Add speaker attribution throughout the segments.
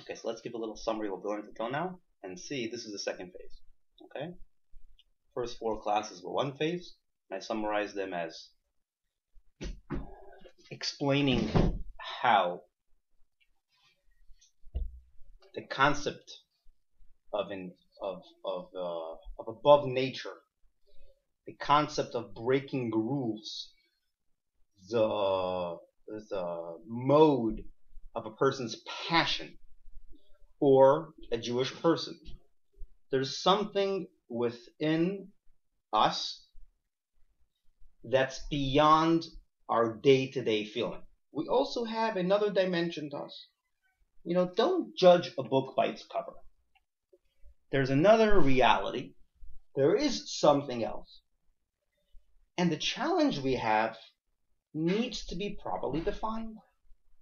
Speaker 1: Okay, so let's give a little summary of what we learned until now, and see, this is the second phase. Okay? First 4 classes were one phase, and I summarized them as explaining how the concept of above nature, the concept of breaking rules, the mode of a person's passion, or a Jewish person. There's something within us that's beyond our day-to-day feeling. We also have another dimension to us. Don't judge a book by its cover. There's another reality. There is something else. And the challenge we have needs to be properly defined.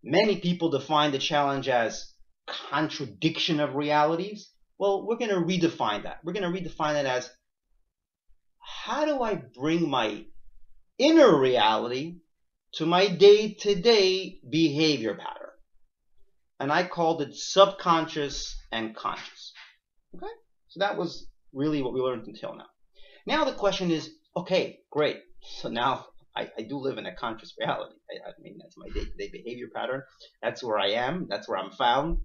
Speaker 1: Many people define the challenge as contradiction of realities. Well, we're going to redefine that. We're going to redefine it as, how do I bring my inner reality to my day-to-day behavior pattern? And I called it subconscious and conscious. Okay? So that was really what we learned until now. Now the question is, okay, great. So now I do live in a conscious reality. I mean, that's my day-to-day behavior pattern. That's where I am. That's where I'm found.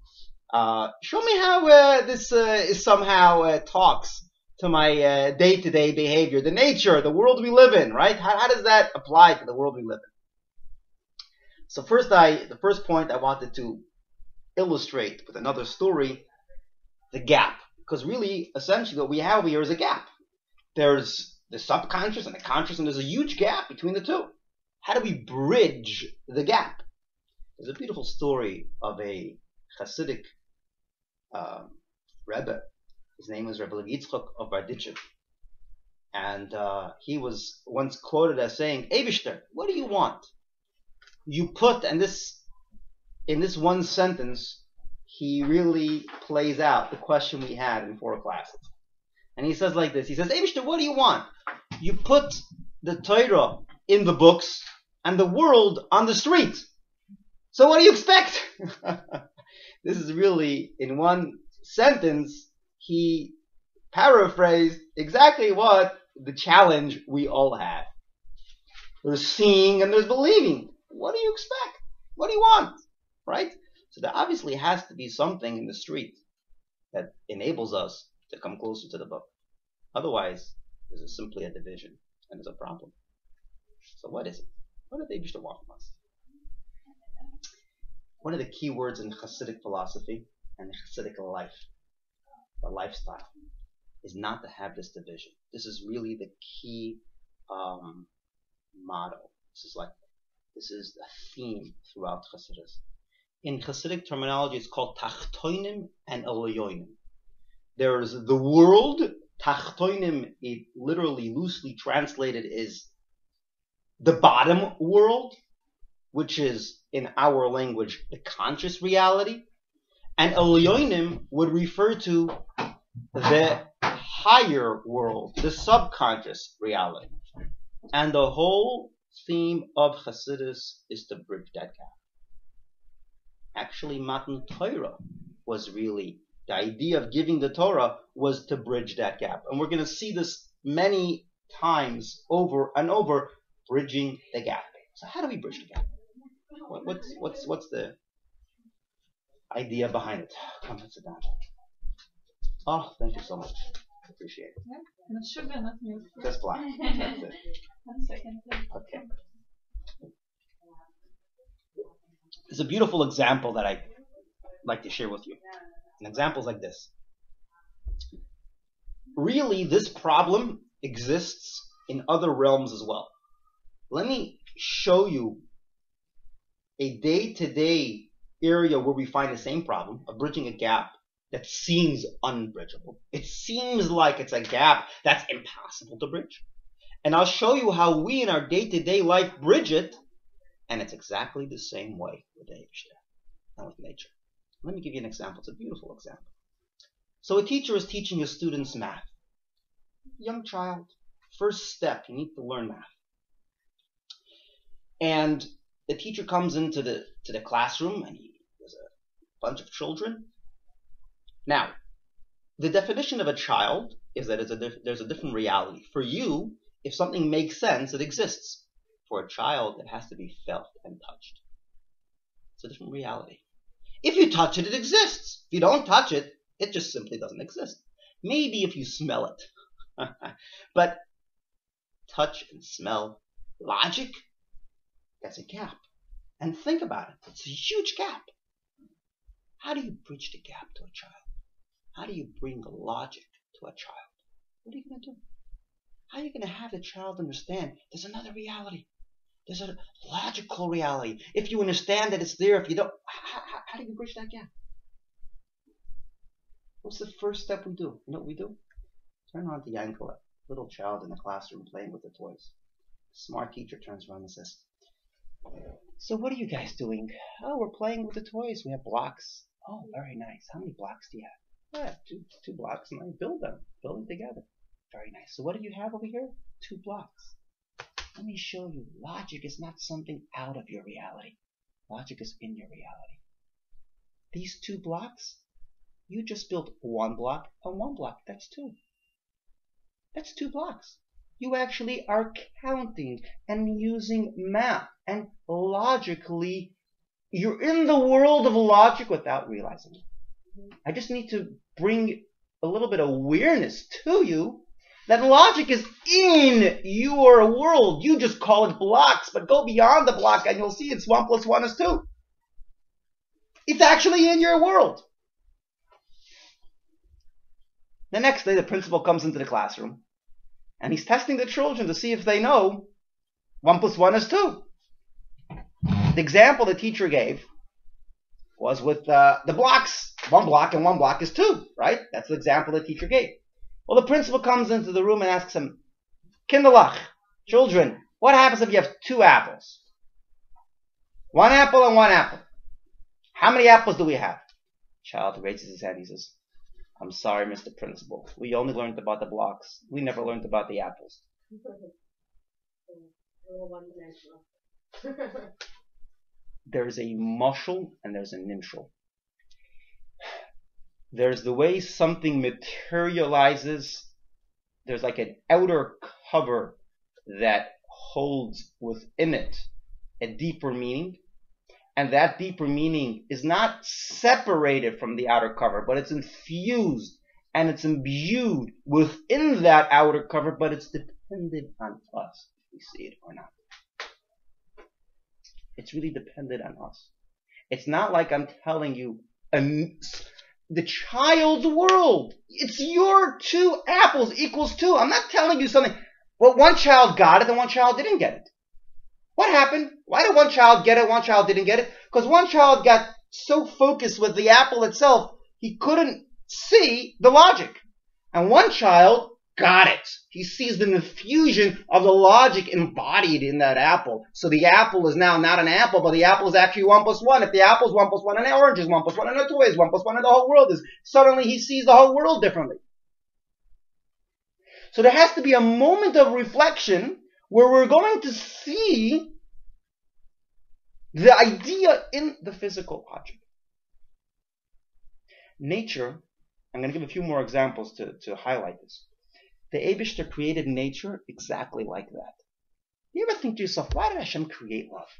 Speaker 1: Show me how this somehow talks to my day-to-day behavior, the nature, the world we live in, right? How does that apply to the world we live in? So the first point I wanted to illustrate with another story, the gap. Because really, essentially, what we have here is a gap. There's the subconscious and the conscious, and there's a huge gap between the two. How do we bridge the gap? There's a beautiful story of a Hasidic Rebbe. His name was Rebbe Yitzchak of Barditchev. And he was once quoted as saying, Eibishter, what do you want? You put, and in this one sentence, he really plays out the question we had in 4 classes. And he says like this, he says, Eibishter, what do you want? You put the Torah in the books and the world on the street. So what do you expect? This is really, in one sentence, he paraphrased exactly what the challenge we all have. There's seeing and there's believing. What do you expect? What do you want? Right? So there obviously has to be something in the street that enables us to come closer to the book. Otherwise, there's simply a division and there's a problem. So what is it? What do they used to want from us? One of the key words in Hasidic philosophy and Hasidic life, the lifestyle, is not to have this division. This is really the key motto. This is the theme throughout Hasidus. In Hasidic terminology, it's called Tachtoinim and Elyonim. There's the world. Tachtoinim, it literally loosely translated is the bottom world, which is in our language the conscious reality. And Elyonim would refer to the higher world, the subconscious reality. And the whole theme of Hasidus is to bridge that gap. Actually, Matan Torah was really, the idea of giving the Torah was to bridge that gap. And we're going to see this many times over and over, bridging the gap. So how do we bridge the gap? What's the idea behind it? Come, sit down. Oh, thank you so much. I appreciate it.
Speaker 2: Not sugar, not milk.
Speaker 1: Just black. That's it.
Speaker 2: 1 second.
Speaker 1: Okay. There's a beautiful example that I'd like to share with you. And examples like this. Really, this problem exists in other realms as well. Let me show you a day-to-day area where we find the same problem of bridging a gap that seems unbridgeable. It seems like it's a gap that's impossible to bridge. And I'll show you how we in our day-to-day life bridge it, and it's exactly the same way with nature and with nature. Let me give you an example. It's a beautiful example. So a teacher is teaching his students math. Young child, first step, you need to learn math. And the teacher comes into the classroom, and there's a bunch of children, Now, the definition of a child is that there's a different reality. For you, if something makes sense, it exists. For a child, it has to be felt and touched. It's a different reality. If you touch it, it exists. If you don't touch it, it just simply doesn't exist. Maybe if you smell it. But touch and smell, logic, that's a gap. And think about it. It's a huge gap. How do you bridge the gap to a child? How do you bring logic to a child? What are you going to do? How are you going to have the child understand there's another reality? There's a logical reality. If you understand that it's there, if you don't, how do you bridge that gap? What's the first step we do? You know what we do? Turn on to Yankel, a little child in the classroom playing with the toys. The smart teacher turns around and says, "So what are you guys doing?" "Oh, we're playing with the toys. We have blocks." "Oh, very nice. How many blocks do you have?" "Yeah, two blocks, and I build them together." "Very nice. So what do you have over here?" "2 blocks." Let me show you. Logic is not something out of your reality. Logic is in your reality. These 2 blocks, you just built 1 block and 1 block. That's 2. That's 2 blocks. You actually are counting and using math, and logically, you're in the world of logic without realizing it. I just need to bring a little bit of awareness to you that logic is in your world. You just call it blocks, but go beyond the block and you'll see it's 1 plus 1 is 2. It's actually in your world. The next day, the principal comes into the classroom and he's testing the children to see if they know 1 plus 1 is 2. The example the teacher gave was with the blocks. 1 block and 1 block is 2, right? That's the example the teacher gave. Well, the principal comes into the room and asks him, "Kinderlach, children, what happens if you have 2 apples? 1 apple and 1 apple. How many apples do we have?" Child raises his hand. He says, "I'm sorry, Mr. Principal. We only learned about the blocks. We never learned about the apples." There's a mushal and there's a nimshal. There's the way something materializes. There's like an outer cover that holds within it a deeper meaning. And that deeper meaning is not separated from the outer cover, but it's infused and it's imbued within that outer cover, but it's dependent on us if we see it or not. It's really dependent on us. It's not like I'm telling you the child's world. It's your 2 apples equals 2. I'm not telling you something. Well, 1 child got it and 1 child didn't get it. What happened? Why did 1 child get it, 1 child didn't get it? Because 1 child got so focused with the apple itself, he couldn't see the logic. And 1 child got it. He sees the infusion of the logic embodied in that apple. So the apple is now not an apple, but the apple is actually 1 plus 1. If the apple is 1 plus 1 and an orange is 1 plus 1 and a toy is 1 plus 1 and the whole world is, suddenly he sees the whole world differently. So there has to be a moment of reflection where we're going to see the idea in the physical object. Nature, I'm going to give a few more examples to highlight this. The Eibishter created nature exactly like that. You ever think to yourself, why did Hashem create love?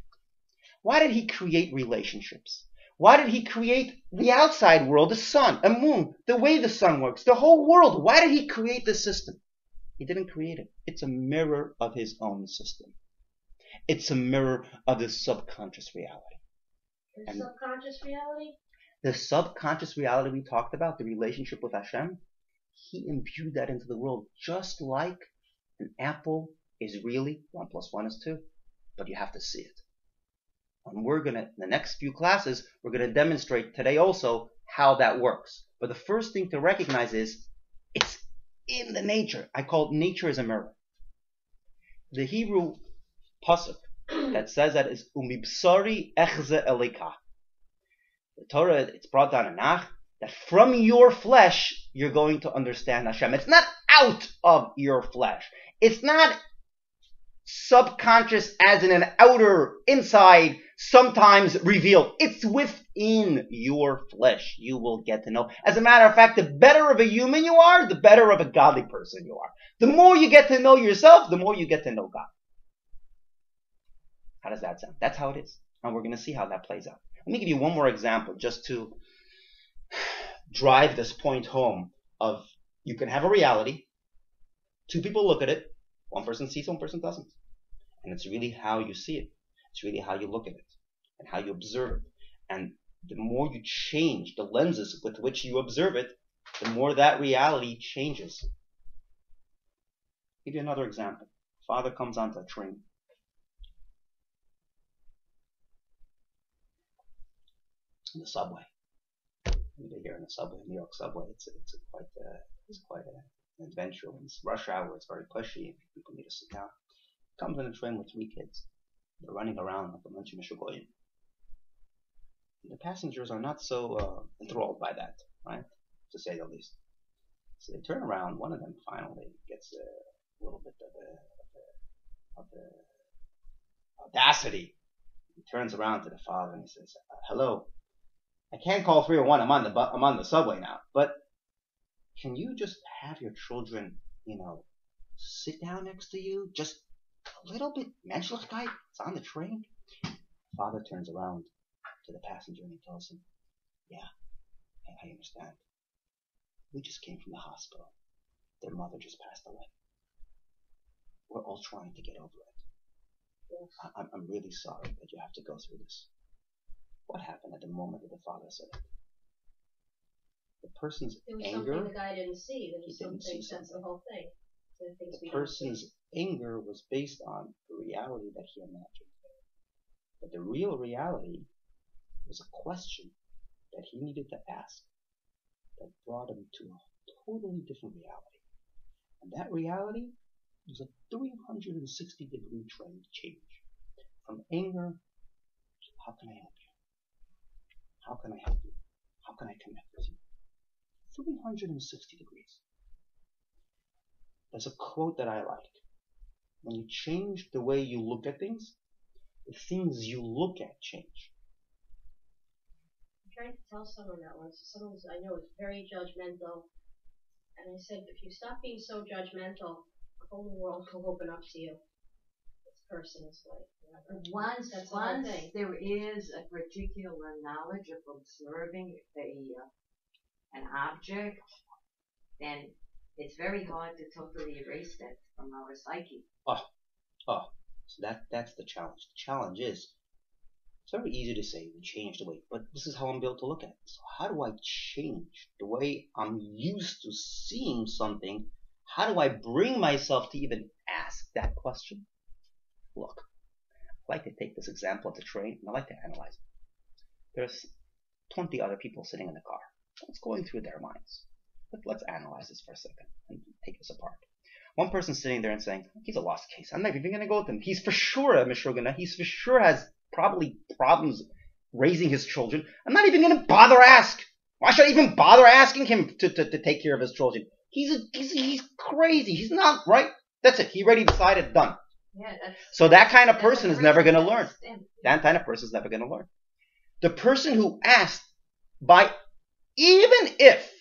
Speaker 1: Why did he create relationships? Why did he create the outside world, the sun, a moon, the way the sun works, the whole world? Why did he create this system? He didn't create it. It's a mirror of his own system. It's a mirror of the subconscious reality.
Speaker 3: The subconscious reality?
Speaker 1: The subconscious reality we talked about, the relationship with Hashem, he imbued that into the world, just like an apple is really 1 plus 1 is 2, but you have to see it. And we're going to, in the next few classes, we're going to demonstrate today also how that works. But the first thing to recognize is it's in the nature. I call it nature as a mirror. The Hebrew pasuk that says that is umibsari echze elika. The Torah, it's brought down in Nach, that from your flesh, you're going to understand Hashem. It's not out of your flesh. It's not subconscious as in an outer, inside, sometimes revealed. It's within your flesh. You will get to know. As a matter of fact, the better of a human you are, the better of a godly person you are. The more you get to know yourself, the more you get to know God. How does that sound? That's how it is. And we're going to see how that plays out. Let me give you one more example just to drive this point home of you can have a reality. Two people look at it. One person sees, one person doesn't. And it's really how you see it. It's really how you look at it and how you observe it. And the more you change the lenses with which you observe it, the more that reality changes. I'll give you another example. Father comes onto a train. In the subway. Maybe here in the subway, New York subway, it's quite an adventure. When it's rush hour, it's very pushy. People need to sit down. Comes in a train with 3 kids. They're running around like a bunch of Mishugoyim. The passengers are not so enthralled by that, right? To say the least. So they turn around. One of them finally gets a little bit of the audacity. He turns around to the father and he says, "Hello. I can't call 301. I'm on the subway now. But can you just have your children, sit down next to you? Just a little bit. Menschlichkeit. It's on the train." Father turns around to the passenger and he tells him, "Yeah, I understand. We just came from the hospital. Their mother just passed away. We're all trying to get over it. I'm really sorry that you have to go through this." What happened at the moment that the father said it? The person's
Speaker 3: There was
Speaker 1: anger.
Speaker 3: something the guy didn't see. There was
Speaker 1: He didn't see
Speaker 3: something. That's the whole thing. The things
Speaker 1: The
Speaker 3: we don't
Speaker 1: person's
Speaker 3: see.
Speaker 1: anger was based on the reality that he imagined. But the real reality was a question that he needed to ask that brought him to a totally different reality. And that reality was a 360-degree change. From anger to how can I help you? How can I help you? How can I connect with you? 360 degrees. There's a quote that I like. When you change the way you look at things, the things you look at change.
Speaker 3: I'm trying to tell someone that once. Someone I know is very judgmental. And I said, if you stop being so judgmental, the whole world will open up to you. This person is like, whatever.
Speaker 4: Once
Speaker 3: That's the whole thing.
Speaker 4: there is a particular knowledge of observing an object, then it's very hard to totally erase that from our psyche.
Speaker 1: So that's the challenge. The challenge is, it's very easy to say we change the way, but this is how I'm built to look at it. So how do I change the way I'm used to seeing something? How do I bring myself to even ask that question? Look, I like to take this example of the train, and I like to analyze it. There's 20 other people sitting in the car. What's going through their minds? Let's analyze this for a second and take this apart. One person sitting there and saying, he's a lost case. I'm not even going to go with him. He's for sure a Mishugana. He's for sure has probably problems raising his children. I'm not even going to bother ask. Why should I even bother asking him to take care of his children? He's crazy. He's not, right? That's it. He already decided, done.
Speaker 4: Yeah,
Speaker 1: So that kind of person is never going to learn. That kind of person is never going to learn. The person who asked even if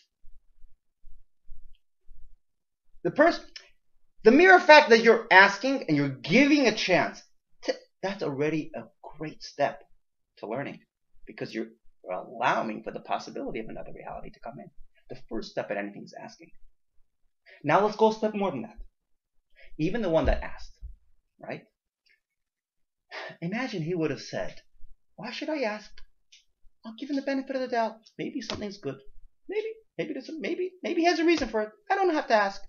Speaker 1: the mere fact that you're asking and you're giving a chance, that's already a great step to learning, because you're allowing for the possibility of another reality to come in. The first step at anything is asking. Now let's go a step more than that. Even the one that asked, right? Imagine he would have said, why should I ask? I'll give him the benefit of the doubt. Maybe something's good. Maybe he has a reason for it. I don't have to ask.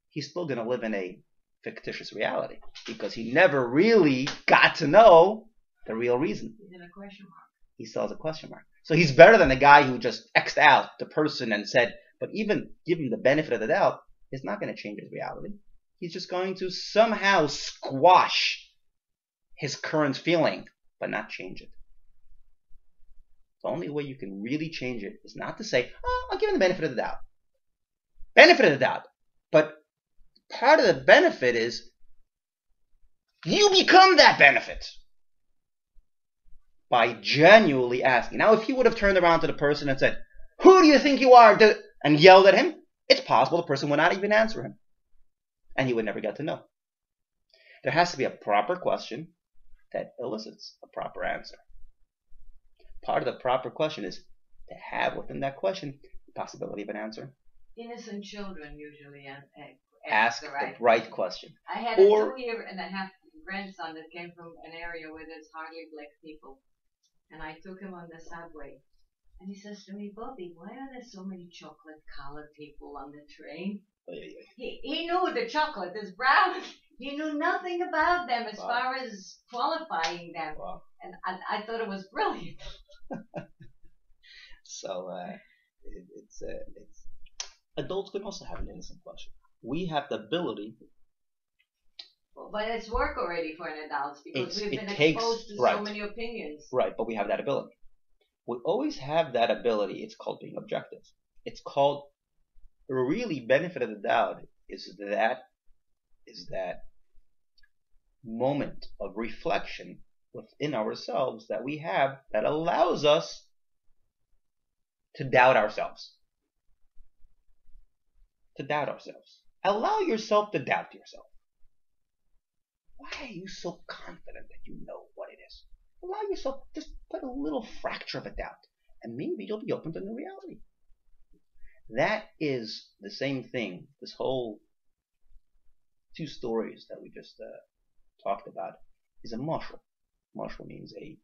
Speaker 1: He's still going to live in a fictitious reality because he never really got to know the real reason.
Speaker 4: He's in a question mark.
Speaker 1: He still has a question mark. So he's better than the guy who just X'd out the person and said, but even give him the benefit of the doubt, it's not going to change his reality. He's just going to somehow squash his current feeling, but not change it. The only way you can really change it is not to say, oh, I'll give him the benefit of the doubt. Benefit of the doubt. But part of the benefit is You become that benefit by genuinely asking. Now, if he would have turned around to the person and said, "Who do you think you are?" and yelled at him, it's possible the person would not even answer him. And he would never get to know. There has to be a proper question that elicits a proper answer. Part of the proper question is to have within that question the possibility of an answer.
Speaker 4: Innocent children usually
Speaker 1: Ask the right question.
Speaker 4: I had a 2-year-and-a-half grandson that came from an area where there's hardly black people. And I took him on the subway. And he says to me, "Bobby, why are there so many chocolate-colored people on the train?" He knew the chocolate is brown. He knew nothing about them as far as qualifying them.
Speaker 1: Wow.
Speaker 4: And I thought it was brilliant.
Speaker 1: So it's adults can also have an innocent question. We have the ability.
Speaker 4: But it's work already for an adult because we've been exposed to so many opinions.
Speaker 1: Right, but we have that ability. We always have that ability. It's called being objective. It's called really benefit of the doubt is that moment of reflection within ourselves that we have that allows us to doubt ourselves. To doubt ourselves. Allow yourself to doubt yourself. Why are you so confident that you know what it is? Allow yourself, just put a little fracture of a doubt, and maybe you'll be open to new reality. That is the same thing. This whole 2 stories that we just talked about is a mashal. Mashal means an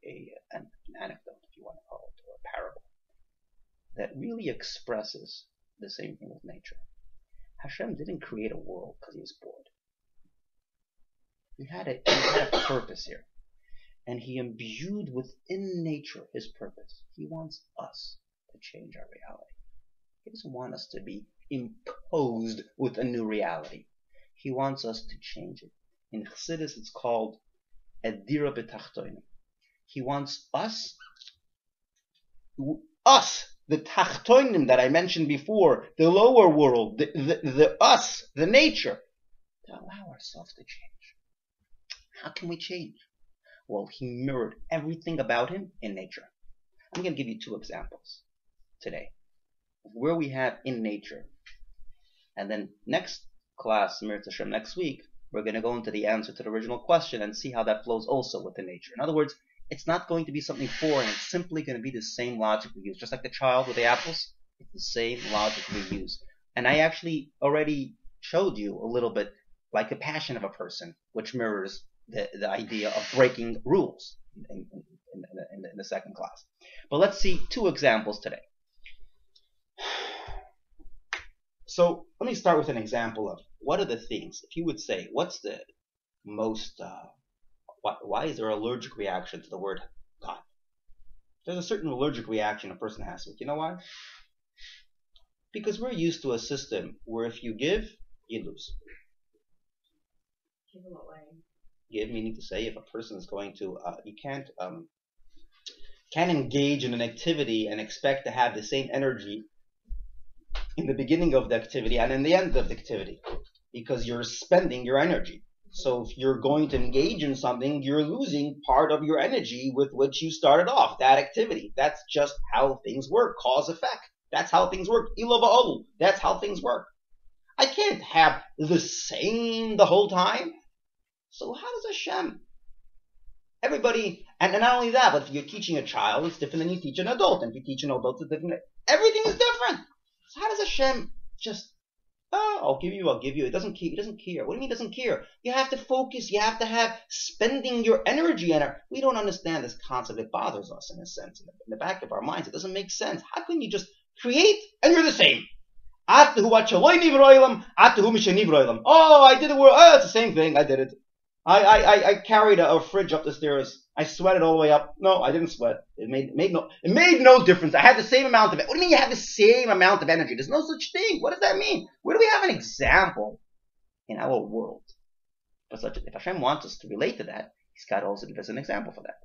Speaker 1: anecdote, if you want to call it, or a parable, that really expresses the same thing with nature. Hashem didn't create a world because he was bored. He had a purpose here. And he imbued within nature his purpose. He wants us to change our reality. He doesn't want us to be imposed with a new reality. He wants us to change it. In Chassidus, it's called Edira B'Tachtonim. He wants us, the Tachtonim that I mentioned before, the lower world, the us, the nature, to allow ourselves to change. How can we change? Well, he mirrored everything about him in nature. I'm going to give you 2 examples today of where we have in nature. And then next class, Mir Tashem, next week, we're going to go into the answer to the original question and see how that flows also within nature. In other words, it's not going to be something foreign. It's simply going to be the same logic we use. Just like the child with the apples, it's the same logic we use. And I actually already showed you a little bit like the passion of a person, which mirrors the idea of breaking rules in the second class. But let's see 2 examples today. So let me start with an example of what are the things, if you would say, what's the most, why is there an allergic reaction to the word God? There's a certain allergic reaction a person has to it. You know why? Because we're used to a system where if you give, you lose.
Speaker 3: Give away.
Speaker 1: Give meaning to say if a person is going to, you can't engage in an activity and expect to have the same energy in the beginning of the activity and in the end of the activity, because you're spending your energy. So if you're going to engage in something, you're losing part of your energy with which you started off that activity. That's just how things work. Cause effect. That's how things work. Ilava olu. That's how things work. I can't have the same the whole time. So how does Hashem? Everybody, and not only that, but if you're teaching a child, it's different than you teach an adult. And if you teach an adult, it's different. Everything is different. So how does Hashem just, I'll give you. It doesn't care. He doesn't care. What do you mean he doesn't care? You have to focus. You have to have spending your energy on it. We don't understand this concept. It bothers us in a sense. In the back of our minds, it doesn't make sense. How can you just create and you're the same? Oh, I did the world. Oh, it's the same thing. I did it. I carried a fridge up the stairs. I sweated all the way up. No, I didn't sweat. It made no difference. I had the same amount of it. What do you mean you have the same amount of energy? There's no such thing. What does that mean? Where do we have an example in our world? If Hashem wants us to relate to that, He's got to also give us an example for that.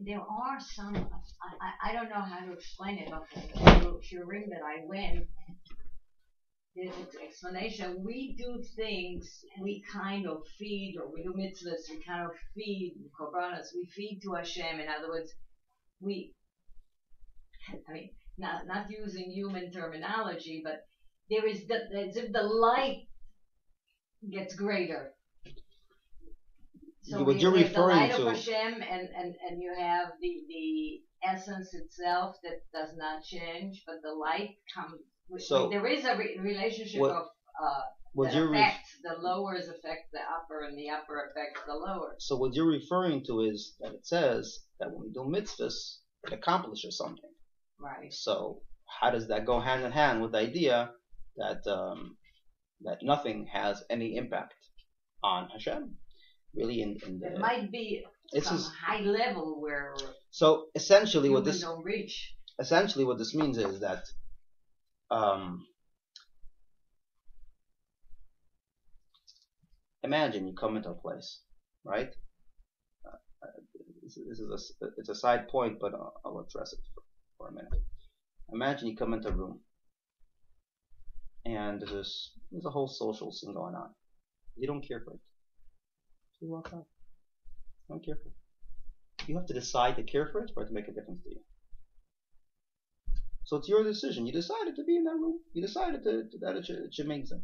Speaker 4: There are some, I don't know how to explain it, but the shiurim that I went, his explanation, we do things, we kind of feed, or we do mitzvahs, we kind of feed korbanos, we feed to Hashem. In other words, not using human terminology, but there is as if the light gets greater. So
Speaker 1: what you're
Speaker 4: we have the
Speaker 1: referring
Speaker 4: light
Speaker 1: to,
Speaker 4: of Hashem, and you have the essence itself that does not change, but the light comes. There is a relationship of
Speaker 1: what
Speaker 4: that
Speaker 1: you're
Speaker 4: affects the lowers affect the upper, and the upper affects the lower.
Speaker 1: so what you're referring to is that it says that when we do mitzvahs, it accomplishes something.
Speaker 4: Right.
Speaker 1: So how does that go hand in hand with the idea that that nothing has any impact on Hashem? Really,
Speaker 4: It might be some high level where
Speaker 1: so essentially
Speaker 4: humans don't reach.
Speaker 1: Essentially, what this means is that imagine you come into a place, right? It's a side point, but I'll address it for a minute. Imagine you come into a room, and there's a whole social scene going on. You don't care for it. So you walk out. You don't care for it. You have to decide to care for it to make a difference to you. So it's your decision. You decided to be in that room. You decided that it should make sense.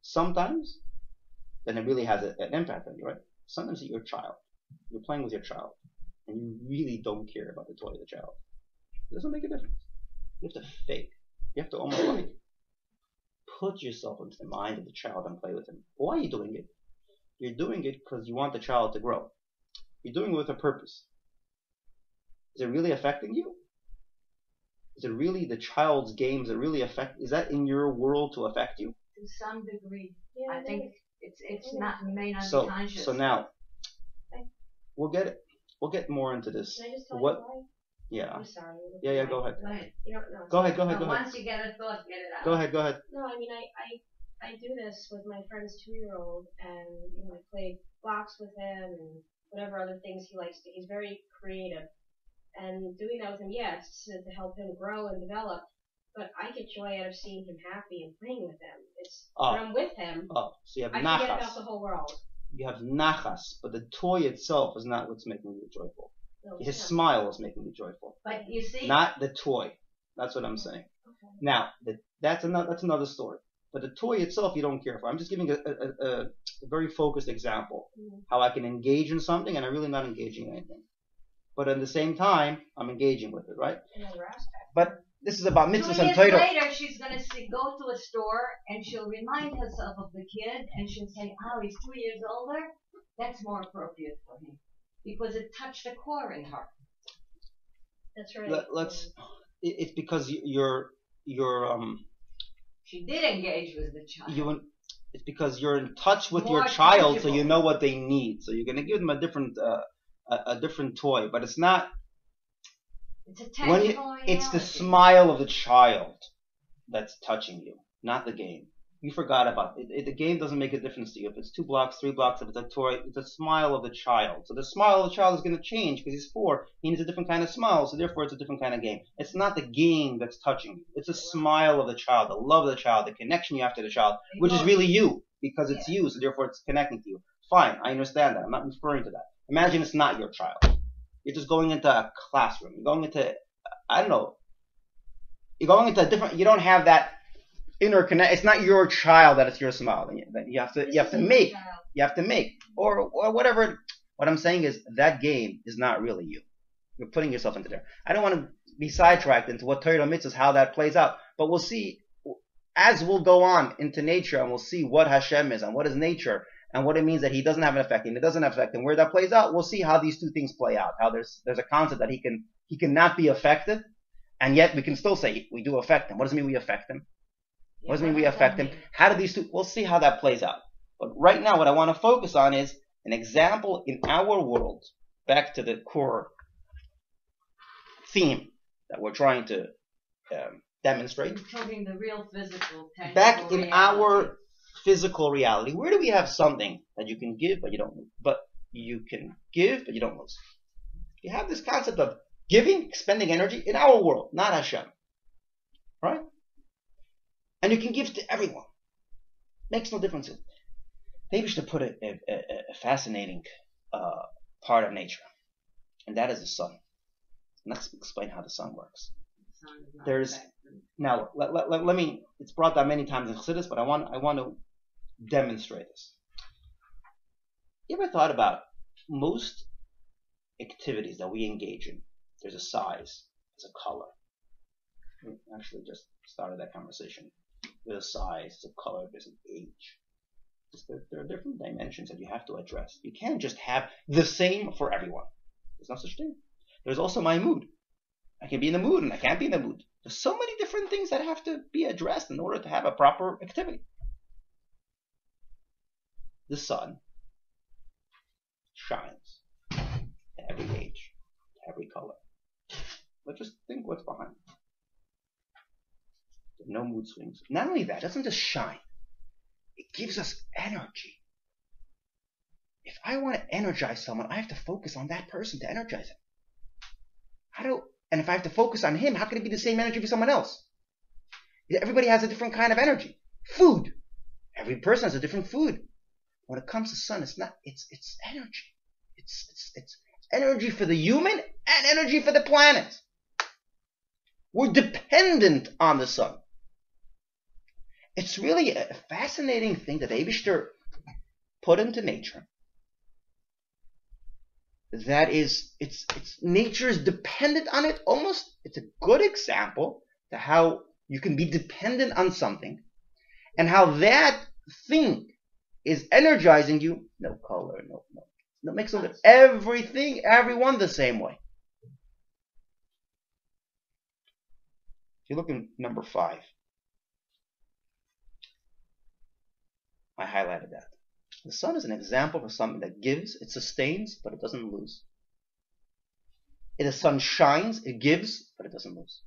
Speaker 1: Sometimes, then it really has an impact on you, right? Sometimes you're a child. You're playing with your child, and you really don't care about the toy of the child. It doesn't make a difference. You have to fake. You have to almost like put yourself into the mind of the child and play with him. Why are you doing it? You're doing it because you want the child to grow. You're doing it with a purpose. Is it really affecting you? Is it really the child's games that really affect? Is that in your world to affect you?
Speaker 4: To some degree,
Speaker 3: Yeah,
Speaker 4: I think it's not may not
Speaker 1: So
Speaker 4: be conscious.
Speaker 1: so now we'll get more into this.
Speaker 3: Can I just tell
Speaker 1: What?
Speaker 3: you why?
Speaker 1: Yeah.
Speaker 3: I'm sorry.
Speaker 1: Yeah. Go ahead.
Speaker 4: Go ahead.
Speaker 3: You don't know.
Speaker 1: Go ahead.
Speaker 4: No, once you get a thought, get it out.
Speaker 1: Go ahead.
Speaker 3: No, I mean, I do this with my friend's 2-year-old, and I play blocks with him and whatever other things he likes to. He's very creative, and doing that with him, yes, to help him grow and develop. But I get joy out of seeing him happy and playing with him. It's when I'm with him,
Speaker 1: so you have
Speaker 3: I
Speaker 1: nachas.
Speaker 3: forget about the whole world.
Speaker 1: You have nachas, but the toy itself is not what's making you joyful.
Speaker 3: No,
Speaker 1: His
Speaker 3: it's not.
Speaker 1: smile is making you joyful,
Speaker 4: But you see,
Speaker 1: not the toy. That's what I'm saying.
Speaker 3: Okay.
Speaker 1: Now, that's another story. But the toy itself, you don't care for. I'm just giving a very focused example how I can engage in something and I'm really not engaging in anything. But at the same time, I'm engaging with it, right?
Speaker 3: Another aspect.
Speaker 1: But this is about
Speaker 4: 2
Speaker 1: mitzvahs
Speaker 4: years
Speaker 1: and Torah.
Speaker 4: later, she's going to go to a store and she'll remind herself of the kid and she'll say, "Oh, he's 2 years older. That's more appropriate for him because it touched a core in her."
Speaker 3: That's right.
Speaker 1: It's because you're
Speaker 4: She did engage with the child.
Speaker 1: it's because you're in touch with
Speaker 4: More
Speaker 1: your child, so
Speaker 4: tangible.
Speaker 1: you know what they need. So you're going to give them a different toy, but it's not.
Speaker 4: It's a tangible
Speaker 1: It's the
Speaker 4: reality.
Speaker 1: smile of the child that's touching you, not the game. You forgot about it. The game doesn't make a difference to you. If it's 2 blocks, 3 blocks, if it's a toy, it's a smile of the child. So the smile of the child is going to change because he's 4. He needs a different kind of smile, so therefore it's a different kind of game. It's not the game that's touching you. It's a smile of the child, the love of the child, the connection you have to the child, which is really you because it's you, so therefore it's connecting to you. Fine, I understand that. I'm not referring to that. Imagine it's not your child. You're just going into a classroom. You're going into, I don't know. You're going into a different. You don't have that inner connect. It's not your child that it's your smile. You have to make or whatever. What I'm saying is that game is not really you. You're putting yourself into there. I don't want to be sidetracked into what Torah mitzvahs, how that plays out. But we'll see as we'll go on into nature, and we'll see what Hashem is and what is nature. And what it means that he doesn't have an effect and it doesn't have an effect, and where that plays out, we'll see how these two things play out. How there's a concept that he cannot be affected, and yet we can still say we do affect him. What does it mean we affect him? What does it mean we affect him? How do these two? We'll see how that plays out. But right now, what I want to focus on is an example in our world. Back to the core theme that we're trying to demonstrate.
Speaker 4: You're talking the real physical, tangible
Speaker 1: Back in
Speaker 4: reality.
Speaker 1: our physical reality, where do we have something that you can give but you don't lose? But you can give but you don't lose. You have this concept of giving, expending energy in our world, not Hashem. Right? And you can give to everyone. Makes no difference. Maybe we should put a fascinating part of nature, and that is the sun. Let's explain how the sun works. There's now let me. It's brought down many times in Chassidus, but I want to demonstrate this. You ever thought about most activities that we engage in? There's a size, there's a color. We actually just started that conversation. There's a size, there's a color, there's an age. There are different dimensions that you have to address. You can't just have the same for everyone. There's no such thing. There's also my mood. I can be in the mood and I can't be in the mood. There's so many different things that have to be addressed in order to have a proper activity. The sun shines at every age, every color. Let's just think what's behind it. There's no mood swings. Not only that, it doesn't just shine. It gives us energy. If I want to energize someone, I have to focus on that person to energize him. And if I have to focus on him, how can it be the same energy for someone else? Everybody has a different kind of energy. Food. Every person has a different food. When it comes to sun, it's energy. It's energy for the human and energy for the planet. We're dependent on the sun. It's really a fascinating thing that Eibishter put into nature. That is, nature is dependent on it. It's a good example to how you can be dependent on something, and how that thing is energizing you. No color, no makes no difference. Everything, everyone the same way. If you look in number 5, I highlighted that. The sun is an example of something that gives, it sustains, but it doesn't lose. The sun shines, it gives, but it doesn't lose.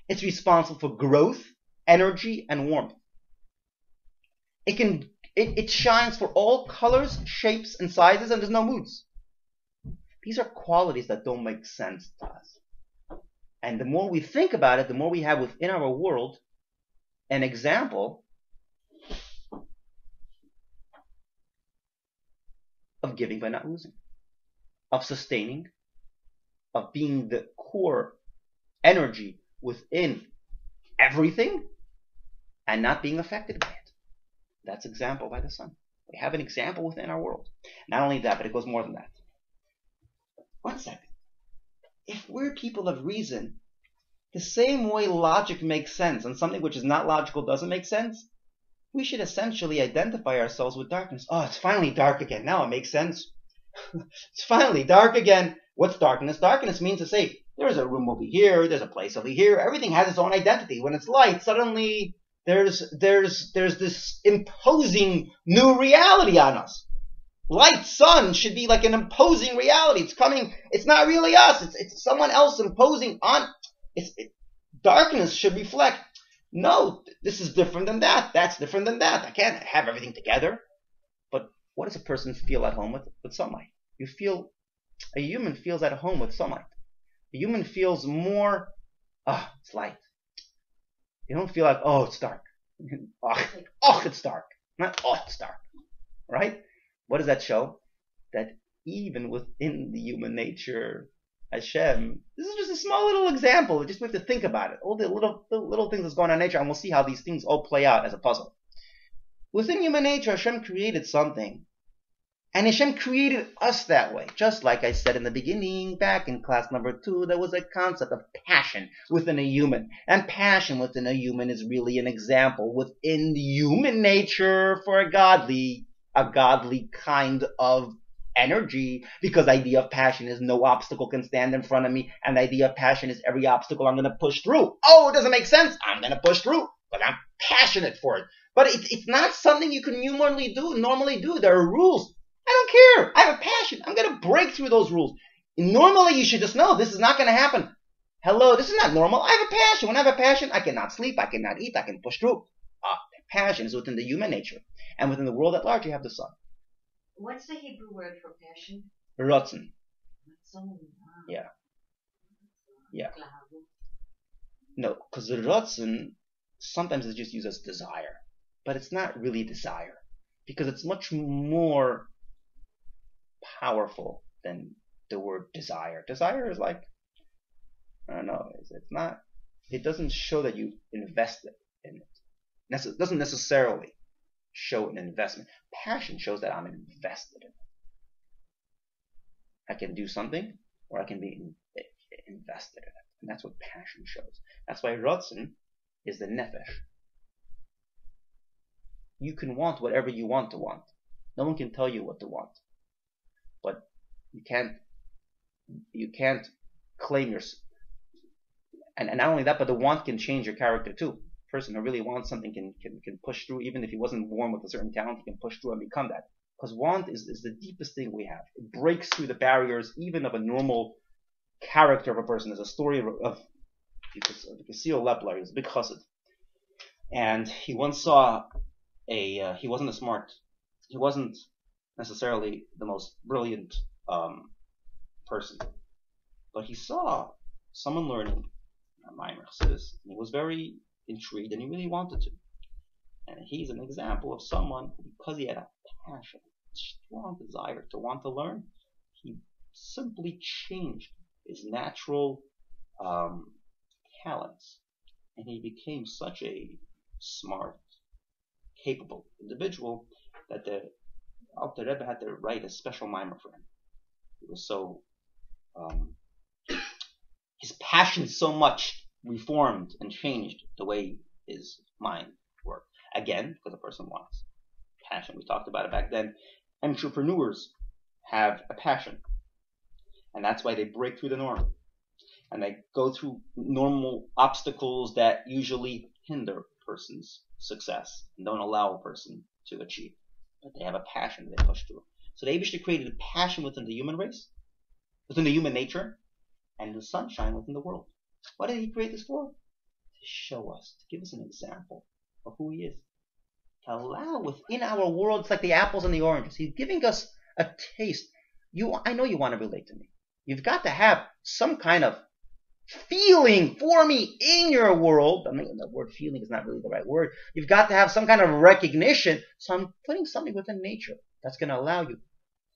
Speaker 1: It's responsible for growth, energy, and warmth. It shines for all colors, shapes, and sizes, and there's no moods. These are qualities that don't make sense to us. And the more we think about it, the more we have within our world an example of giving by not losing, of sustaining, of being the core energy within everything and not being affected by it. That's example by the sun. We have an example within our world. Not only that, but it goes more than that. 1 second. If we're people of reason, the same way logic makes sense and something which is not logical doesn't make sense, we should essentially identify ourselves with darkness. Oh, it's finally dark again. Now it makes sense. It's finally dark again. What's darkness? Darkness means to say, there's a room over here, there's a place over here. Everything has its own identity. When it's light, suddenly there's this imposing new reality on us. Light sun should be like an imposing reality. It's coming. It's not really us. It's someone else imposing on. Darkness should reflect. No, this is different than that. That's different than that. I can't have everything together. But what does a person feel at home with sunlight? A human feels at home with sunlight. A human feels more, it's light. You don't feel like, it's dark. It's dark. Not, it's dark. Right? What does that show? That even within the human nature, Hashem, this is just a small little example. Just we have to think about it. All the little things that's going on in nature, and we'll see how these things all play out as a puzzle. Within human nature, Hashem created something. And Hashem created us that way. Just like I said in the beginning, back in class number 2, there was a concept of passion within a human. And passion within a human is really an example within the human nature for a godly kind of energy, because the idea of passion is no obstacle can stand in front of me, and the idea of passion is every obstacle I'm going to push through. Oh, it doesn't make sense. I'm going to push through, but I'm passionate for it. But it's not something you can normally do. There are rules. I don't care. I have a passion. I'm going to break through those rules. Normally, you should just know this is not going to happen. Hello, this is not normal. I have a passion. When I have a passion, I cannot sleep. I cannot eat. I can push through. Passion is within the human nature. And within the world at large, you have the sun.
Speaker 4: What's the Hebrew word for passion?
Speaker 1: Ratzon. Yeah. No, because the Ratzon sometimes it's just used as desire. But it's not really desire, because it's much more powerful than the word desire. Desire is like, I don't know, it's not, it doesn't show that you invested in it. It doesn't necessarily show an investment. Passion shows that I'm invested in it. I can do something, or I can be invested in it. And that's what passion shows. That's why Ratzon is the nefesh. You can want whatever you want to want. No one can tell you what to want. But you can't claim your, and not only that, but the want can change your character too. A person who really wants something can push through, even if he wasn't born with a certain talent, he can push through and become that. Because want is the deepest thing we have. It breaks through the barriers even of a normal character of a person. There's a story of Yisrael Lepler. He was a big chassid, and he once saw he wasn't necessarily the most brilliant person, but he saw someone learning Maimer Chassidus, and he was very intrigued, and he really wanted to. And he's an example of someone who, because he had a passion, a strong desire to want to learn, he simply changed his natural talents, and he became such a smart, capable individual that the Alter Rebbe had to write a special mimer for him. It was so his passion so much reformed and changed the way his mind worked. Again, because a person wants passion. We talked about it back then. Entrepreneurs have a passion, and that's why they break through the norm, and they go through normal obstacles that usually hinder a person's success and don't allow a person to achieve. But they have a passion they push through. So the Eibishter created a passion within the human race, within the human nature, and the sunshine within the world. What did he create this for? To show us, to give us an example of who he is. To allow within our world, it's like the apples and the oranges. He's giving us a taste. I know you want to relate to me. You've got to have some kind of feeling for me in your world. I mean, the word feeling is not really the right word. You've got to have some kind of recognition. So I'm putting something within nature that's going to allow you.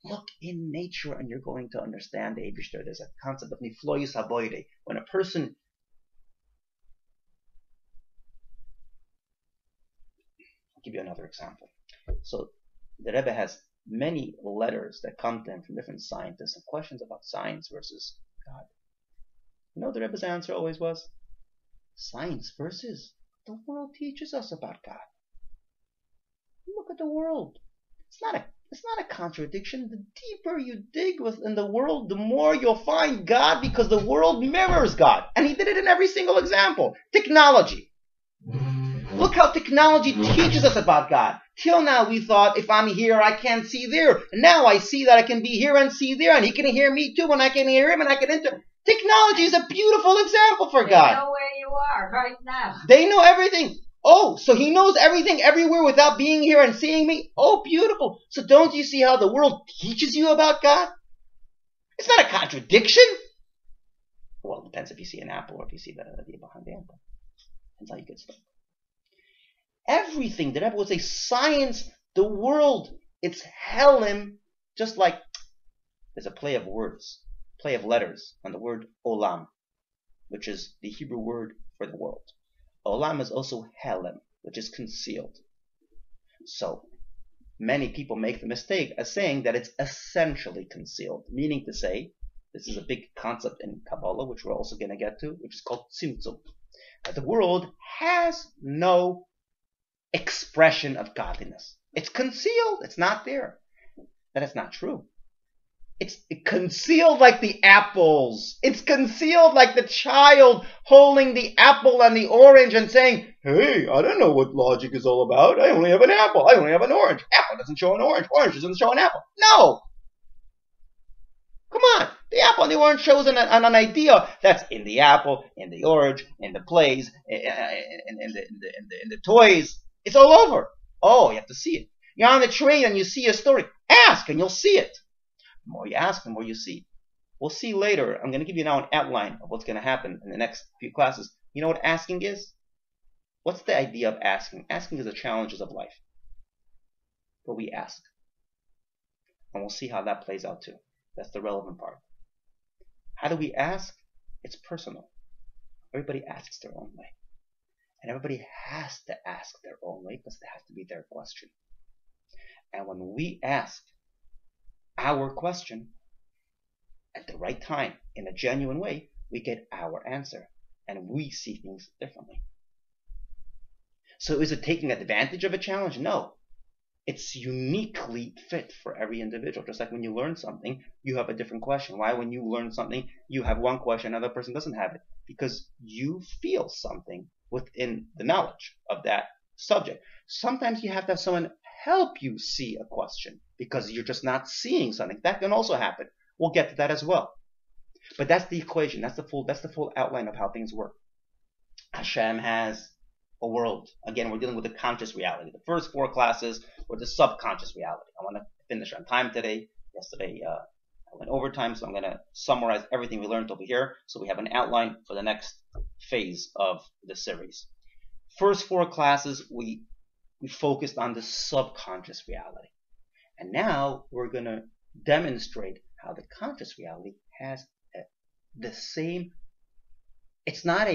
Speaker 1: Look in nature and you're going to understand the Eibishter. There's a concept of nifloyus haboide. When a person I'll give you another example. So the Rebbe has many letters that come to him from different scientists and questions about science versus God. You know the Rebbe's answer always was? Science versus the world teaches us about God. Look at the world. It's not a contradiction. The deeper you dig within the world, the more you'll find God, because the world mirrors God. And he did it in every single example. Technology. Look how technology teaches us about God. Till now we thought, if I'm here, I can't see there. And now I see that I can be here and see there, and he can hear me too, and I can hear him, and I can enter. Technology is a beautiful example for God.
Speaker 4: They know where you are right now.
Speaker 1: They know everything. Oh, so he knows everything everywhere without being here and seeing me? Oh, beautiful. So don't you see how the world teaches you about God? It's not a contradiction. Well, it depends if you see an apple or if you see the idea behind the apple. Depends how you get started. Everything, the Rebbe would say, science, the world, it's Helim, just like there's a play of words, play of letters on the word olam, which is the Hebrew word for the world. Olam is also Helim, which is concealed. So, many people make the mistake of saying that it's essentially concealed, meaning to say, this is a big concept in Kabbalah, which we're also going to get to, which is called tzimtzum. That the world has no expression of godliness. It's concealed. It's not there. That is not true. It's concealed like the apples. It's concealed like the child holding the apple and the orange and saying, hey, I don't know what logic is all about. I only have an apple. I only have an orange. Apple doesn't show an orange. Orange doesn't show an apple. No. Come on. The apple and the orange shows an idea that's in the apple, in the orange, in the plays, in the toys. It's all over. Oh, you have to see it. You're on the train and you see a story. Ask and you'll see it. The more you ask, the more you see. We'll see later. I'm going to give you now an outline of what's going to happen in the next few classes. You know what asking is? What's the idea of asking? Asking is the challenges of life, where we ask. And we'll see how that plays out too. That's the relevant part. How do we ask? It's personal. Everybody asks their own way. And everybody has to ask their own way because it has to be their question. And when we ask our question at the right time, in a genuine way, we get our answer. And we see things differently. So is it taking advantage of a challenge? No. It's uniquely fit for every individual. Just like when you learn something, you have a different question. Why? When you learn something, you have one question, another person doesn't have it. Because you feel something within the knowledge of that subject. Sometimes you have to have someone help you see a question because you're just not seeing something. That can also happen. We'll get to that as well. But that's the equation. That's the full outline of how things work. Hashem has a world. Again, we're dealing with the conscious reality. The first 4 classes were the subconscious reality. I want to finish on time today. Yesterday, I went overtime, so I'm going to summarize everything we learned over here so we have an outline for the next phase of the series. First 4 classes, we focused on the subconscious reality. And now we're going to demonstrate how the conscious reality has the same. It's not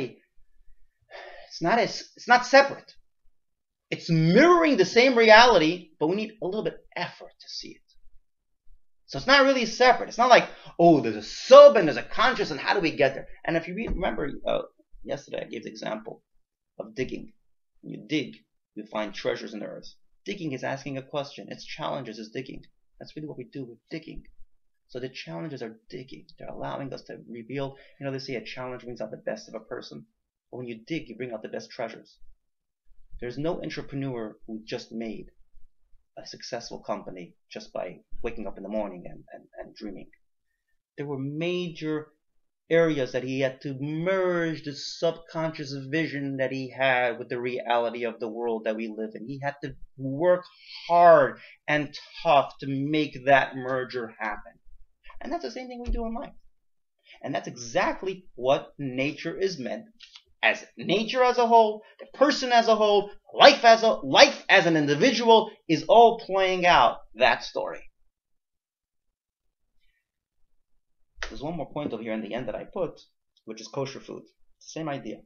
Speaker 1: separate. It's mirroring the same reality, but we need a little bit of effort to see it. So it's not really separate. It's not like, oh, there's a sub and there's a conscious, and how do we get there? And if you remember, yesterday I gave the example of digging. When you dig, you find treasures in the earth. Digging is asking a question. Its challenges is digging. That's really what we do with digging. So the challenges are digging. They're allowing us to reveal. They say a challenge brings out the best of a person. But when you dig, you bring out the best treasures. There's no entrepreneur who just made a successful company just by waking up in the morning and dreaming. There were major areas that he had to merge the subconscious vision that he had with the reality of the world that we live in. He had to work hard and tough to make that merger happen. And that's the same thing we do in life. And that's exactly what nature is meant. As nature as a whole, the person as a whole, life as an individual is all playing out that story. There's one more point over here in the end that I put, which is kosher food. Same idea.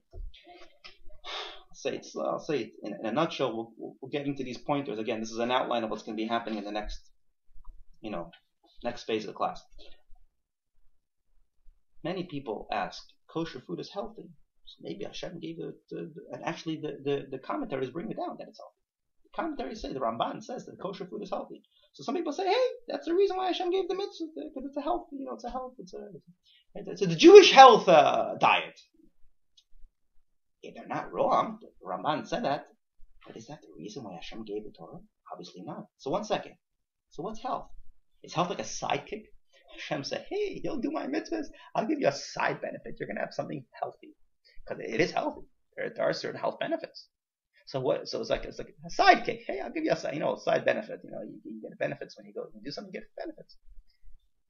Speaker 1: I'll say it in a nutshell. We'll get into these pointers. Again, this is an outline of what's going to be happening in the next phase of the class. Many people ask, kosher food is healthy. So maybe Hashem gave it, and actually the commentaries bring it down that it's healthy. The commentaries say, the Ramban says that kosher food is healthy. So some people say, hey, that's the reason why Hashem gave the mitzvah, because it's a health, it's a Jewish health diet. Yeah, they're not wrong. The Ramban said that. But is that the reason why Hashem gave the Torah? Obviously not. So 1 second. So what's health? Is health like a sidekick? Hashem said, hey, you'll do my mitzvahs. I'll give you a side benefit. You're going to have something healthy. Because it is healthy. There are certain health benefits. So it's like a sidekick. Hey, I'll give you a side benefit. You get benefits when you do something, you get benefits.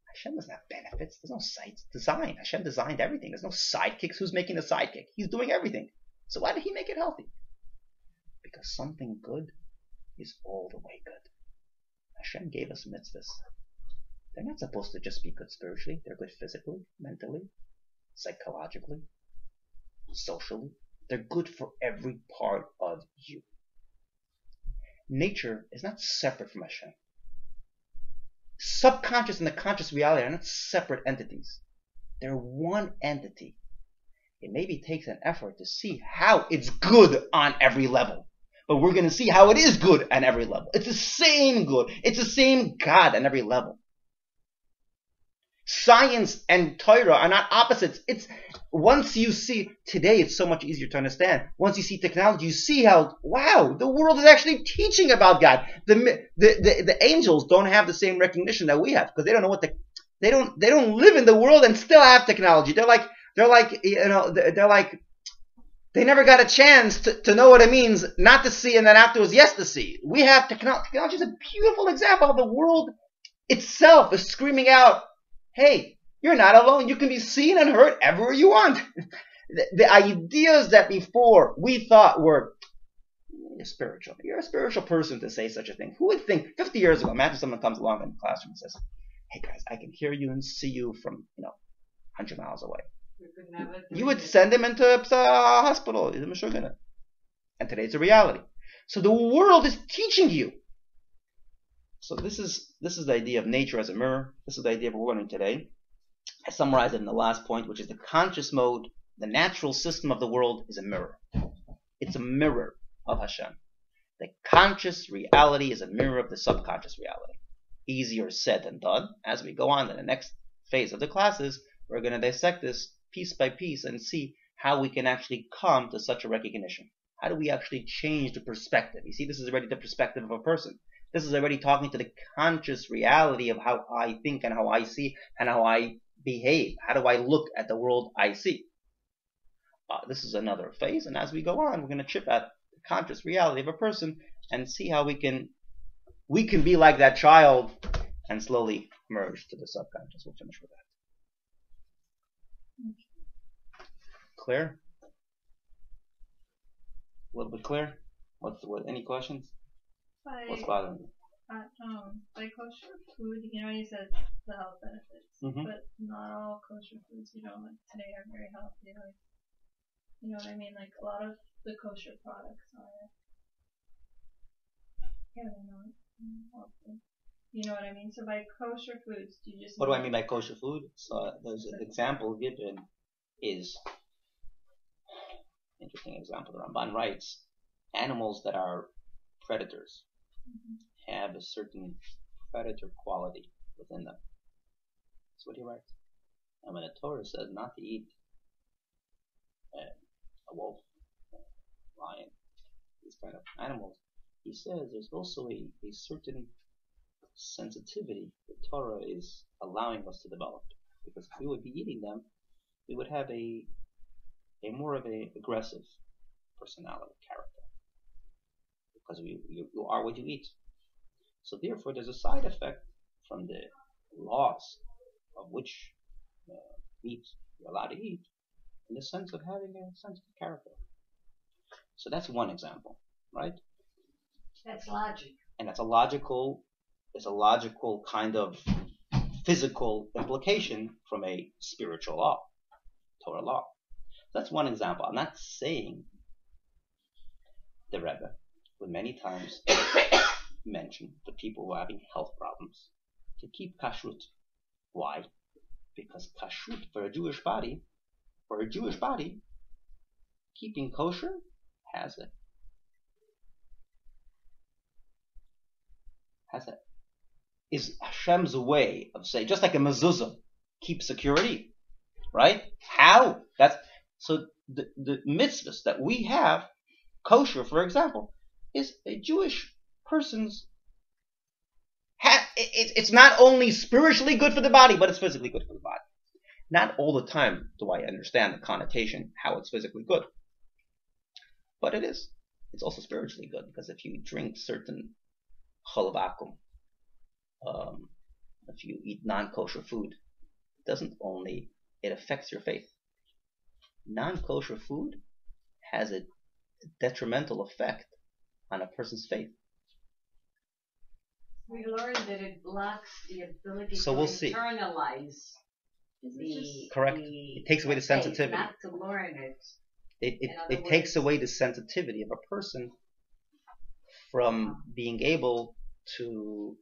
Speaker 1: Hashem doesn't have benefits. There's no side design. Hashem designed everything. There's no sidekicks. Who's making the sidekick? He's doing everything. So why did he make it healthy? Because something good is all the way good. Hashem gave us mitzvahs. They're not supposed to just be good spiritually. They're good physically, mentally, psychologically, socially. They're good for every part of you. Nature is not separate from Hashem. Subconscious and the conscious reality are not separate entities. They're one entity. It maybe takes an effort to see how it's good on every level. But we're going to see how it is good on every level. It's the same good. It's the same God on every level. Science and Torah are not opposites. Once you see, today it's so much easier to understand. Once you see technology, you see how, wow, the world is actually teaching about God. The angels don't have the same recognition that we have because they don't know they don't live in the world and still have technology. They're like they never got a chance to know what it means not to see and then afterwards yes to see. We have technology. Technology is a beautiful example of the world itself is screaming out, hey, you're not alone. You can be seen and heard everywhere you want. The ideas that before we thought were You're spiritual. You're a spiritual person to say such a thing. Who would think 50 years ago, imagine someone comes along in the classroom and says, hey guys, I can hear you and see you from, 100 miles away.
Speaker 4: We could never
Speaker 1: You would send him into a hospital. And today it's a reality. So the world is teaching you. So this is the idea of nature as a mirror. This is the idea of what we're learning today. I summarized it in the last point, which is the conscious mode. The natural system of the world is a mirror. It's a mirror of Hashem. The conscious reality is a mirror of the subconscious reality. Easier said than done. As we go on in the next phase of the classes, we're going to dissect this piece by piece and see how we can actually come to such a recognition. How do we actually change the perspective? You see, this is already the perspective of a person. This is already talking to the conscious reality of how I think and how I see and how I behave. How do I look at the world I see? This is another phase, and as we go on, we're going to chip at the conscious reality of a person and see how we can be like that child and slowly merge to the subconscious. We'll finish with that. Clear? A little bit clear? Any questions? What's bothering you?
Speaker 2: By kosher food, you said the health benefits, but not all kosher foods, like today are very healthy. Like, you know what I mean? Like a lot of the kosher products are, not healthy. You know what I mean? So by kosher foods, do you just?
Speaker 1: What do I mean by kosher food? So there's an example given is interesting example. The Ramban writes, animals that are predators have a certain predator quality within them. That's what he writes. And when the Torah says not to eat a wolf, a lion, these kind of animals, he says there's also a certain sensitivity the Torah is allowing us to develop. Because if we would be eating them, we would have a more of a aggressive personality, character. Because you are what you eat. So therefore there's a side effect from the laws of which meat you're allowed to eat, in the sense of having a sensitive character. So that's one example, right?
Speaker 4: That's logic.
Speaker 1: And it's a logical kind of physical implication from a spiritual law, Torah law. That's one example. I'm not saying the Rebbe would many times mention the people who are having health problems to keep kashrut. Why? Because kashrut for a Jewish body, keeping kosher has it. Is Hashem's way of saying, just like a mezuzah keeps security, right? How? So the mitzvahs that we have, kosher, for example, is a Jewish person's. It's not only spiritually good for the body, but it's physically good for the body. Not all the time do I understand the connotation, how it's physically good. But it is. It's also spiritually good, because if you drink certain chalav akum, if you eat non-kosher food, it affects your faith. Non-kosher food has a detrimental effect on a person's faith.
Speaker 4: We learned that it blocks the ability
Speaker 1: So
Speaker 4: to
Speaker 1: we'll see.
Speaker 4: internalize
Speaker 1: Correct. It takes away the sensitivity.
Speaker 4: Not to learn it.
Speaker 1: It takes away the sensitivity of a person from being able to.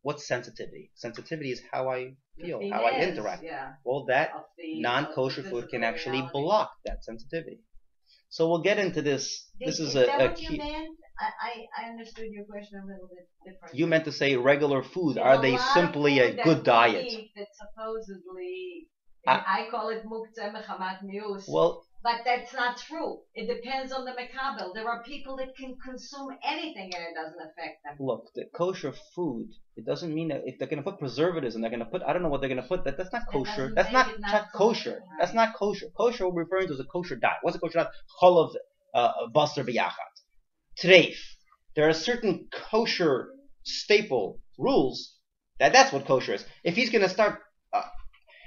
Speaker 1: What's sensitivity? Sensitivity is how I feel, how I interact.
Speaker 4: Yeah.
Speaker 1: Well, that non-kosher food can actually block that sensitivity. So we'll get into this. This is a key.
Speaker 4: You meant? I understood your question a little bit different.
Speaker 1: You meant to say regular food. Are they simply a good diet?
Speaker 4: That supposedly, I call it muktzeh mechamat mius.
Speaker 1: Well,
Speaker 4: but that's not true. It depends on the mekabel. There are people that can consume anything and it doesn't affect them.
Speaker 1: Look, the kosher food, it doesn't mean that if they're going to put preservatives and they're going to put, I don't know what they're going to put, that's not kosher. That's not kosher. Right. That's not kosher. Kosher we're referring to as a kosher diet. What's a kosher diet? Cholav basar b'yachad. Treif. There are certain kosher staple rules that's what kosher is. If he's going to start,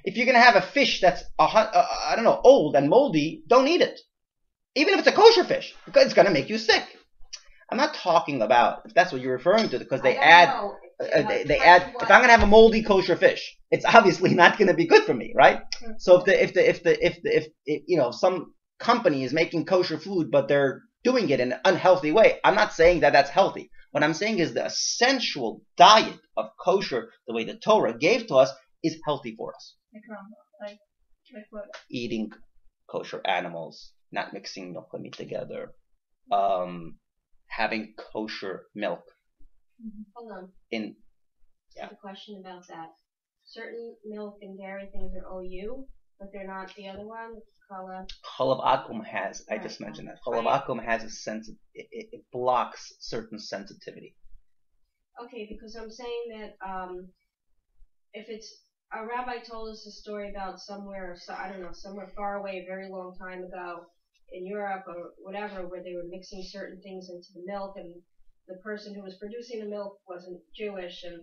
Speaker 1: if you're going to have a fish that's, old and moldy, don't eat it. Even if it's a kosher fish, because it's going to make you sick. I'm not talking about if that's what you're referring to, because they
Speaker 4: I don't
Speaker 1: add.
Speaker 4: know.
Speaker 1: They add. If I'm gonna have a moldy kosher fish, it's obviously not gonna be good for me, right? So if some company is making kosher food, but they're doing it in an unhealthy way, I'm not saying that that's healthy. What I'm saying is the essential diet of kosher, the way the Torah gave to us, is healthy for us.
Speaker 2: Like what?
Speaker 1: Eating kosher animals, not mixing milk and meat together, having kosher milk.
Speaker 3: Hold on.
Speaker 1: In
Speaker 3: I have a question about that. Certain milk and dairy things are OU, but they're not the other one.
Speaker 1: Chalav Akum has. I just mentioned that. Chalav Akum has a it blocks certain sensitivity.
Speaker 3: Okay, because I'm saying that if it's a rabbi told us a story about somewhere far away, a very long time ago in Europe or whatever, where they were mixing certain things into the milk, and the person who was producing the milk wasn't Jewish, and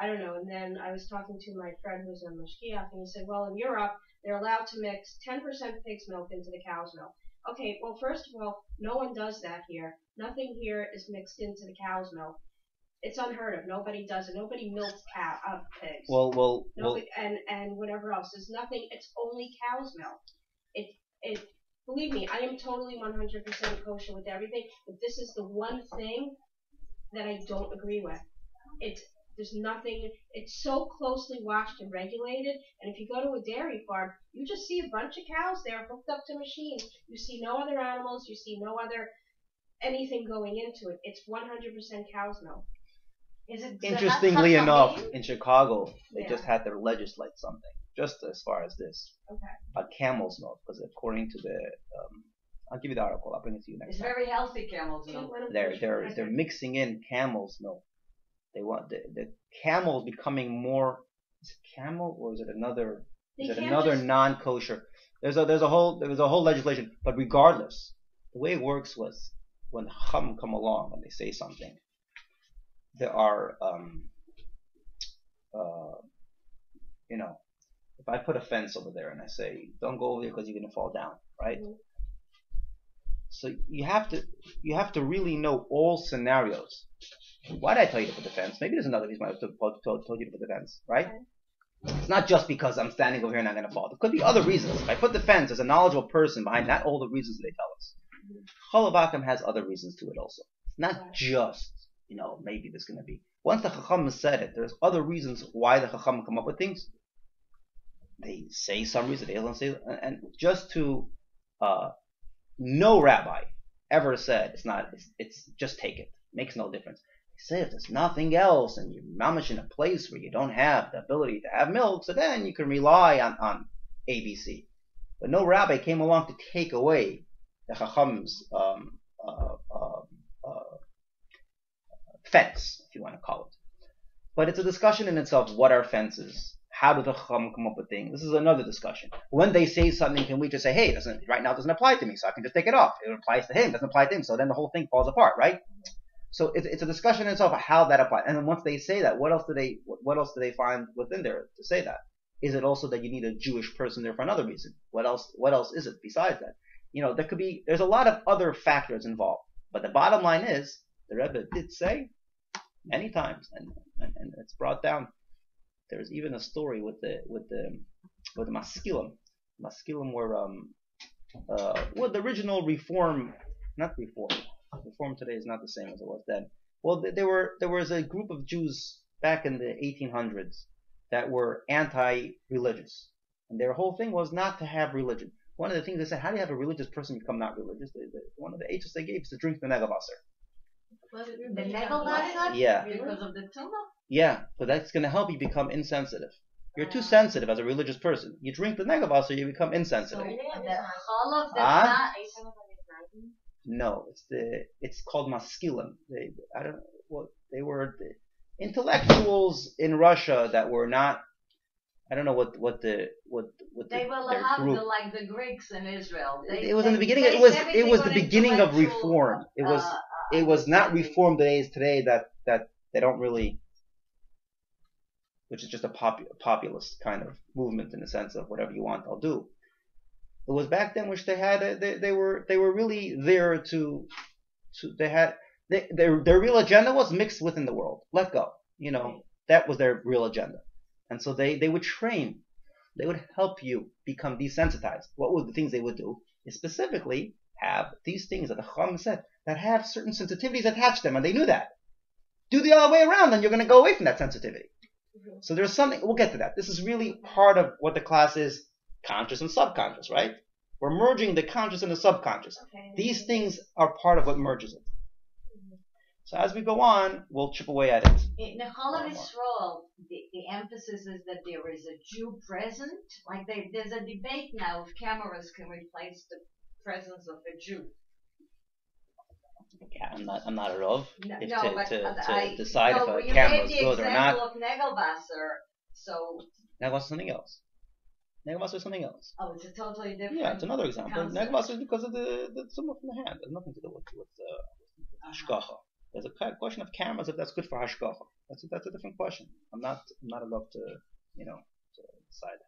Speaker 3: I don't know. And then I was talking to my friend who's a mashgiach, and he said, well, in Europe, they're allowed to mix 10% pig's milk into the cow's milk. Okay, well, first of all, no one does that here. Nothing here is mixed into the cow's milk. It's unheard of. Nobody does it. Nobody milks pigs. And whatever else. There's nothing. It's only cow's milk. It. Believe me, I am totally 100% kosher with everything, but this is the one thing that I don't agree with. There's nothing. It's so closely watched and regulated. And if you go to a dairy farm, you just see a bunch of cows there hooked up to machines. You see no other animals. You see no other anything going into it. It's 100% cow's milk.
Speaker 1: Interestingly enough, in Chicago, they just had to legislate something, just as far as this.
Speaker 3: Okay.
Speaker 1: Camel's milk, because according to the, I'll give you the article. I'll bring it to you next time.
Speaker 4: It's very healthy camel's milk.
Speaker 1: They're mixing in camel's milk. They want the camel becoming more. Is it camel or is it another? Is it another non-kosher? There was a whole legislation, but regardless, the way it works was when Chacham come along and they say something. There are, if I put a fence over there and I say, don't go over there because you're going to fall down, right? Mm-hmm. So you have to really know all scenarios. Why did I tell you to put the fence? Maybe there's another reason why I told you to put the fence, right? Okay. It's not just because I'm standing over here and I'm going to fall. There could be other reasons. If I put the fence, there's a knowledgeable person behind not all the reasons they tell us. Chalav Akum has other reasons to it also. It's not just, maybe there's going to be. Once the Chacham said it, there's other reasons why the Chacham come up with things. They say some reason, they don't say, and just to, no rabbi ever said it's just take it. Makes no difference. They say if there's nothing else and you're mamish in a place where you don't have the ability to have milk, so then you can rely on ABC. But no rabbi came along to take away the Chacham's fence, if you want to call it. But it's a discussion in itself. What are fences? How do the Chacham come up with things? This is another discussion. When they say something, can we just say, hey, right now it doesn't apply to me, so I can just take it off. It applies to him, doesn't apply to him, so then the whole thing falls apart, right? So it's a discussion in itself of how that applies. And then once they say that, what else do they find within there to say that? Is it also that you need a Jewish person there for another reason? What else is it besides that? There's a lot of other factors involved. But the bottom line is, the Rebbe did say many times, and it's brought down. There's even a story with the Maskilim. Maskilim were the original Reform today is not the same as it was then. Well, there was a group of Jews back in the 1800s that were anti-religious, and their whole thing was not to have religion. One of the things they said, how do you have a religious person become not religious? One of the H's they gave is to drink the negavasser.
Speaker 4: The negavasser?
Speaker 1: Yeah.
Speaker 4: Because of the tumor?
Speaker 1: Yeah, but that's going to help you become insensitive. You're too sensitive as a religious person. You drink the negavasser, you become insensitive.
Speaker 4: So
Speaker 1: No, it's called maskilim. They were the intellectuals in Russia that were not. I don't know what
Speaker 4: they were like the Greeks in Israel.
Speaker 1: It was in the beginning. It was the beginning of reform. It was not reform today that they don't really, which is just a populist kind of movement in the sense of whatever you want, I'll do. It was back then which they had they were really there to they had Their real agenda was mixed within the world. Let go. That was their real agenda. And so they would train. They would help you become desensitized. What were the things they would do? Is specifically have these things that the Chacham said that have certain sensitivities attached to them, and they knew that. Do the other way around, and you're going to go away from that sensitivity. So there's something, we'll get to that. This is really part of what the class is, conscious and subconscious, right? We're merging the conscious and the subconscious. These things are part of what merges it. So as we go on, we'll chip away at it.
Speaker 4: In the Cholov Yisrael, the emphasis is that there is a Jew present. Like there's a debate now if cameras can replace the presence of a Jew.
Speaker 1: Yeah, I'm not a Rav. To decide
Speaker 4: if
Speaker 1: a camera is good or not.
Speaker 4: You gave the example of Negelwasser, so...
Speaker 1: Negelwasser is something else. Negelwasser is something else.
Speaker 4: Oh, it's a totally different...
Speaker 1: Yeah, it's another example. Negelwasser is because of the symbol from the hand. It has nothing to do with hashgacha. There's a question of cameras if that's good for hashgacha. That's a different question. I'm not allowed to decide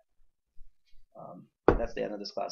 Speaker 1: that. That's the end of this class.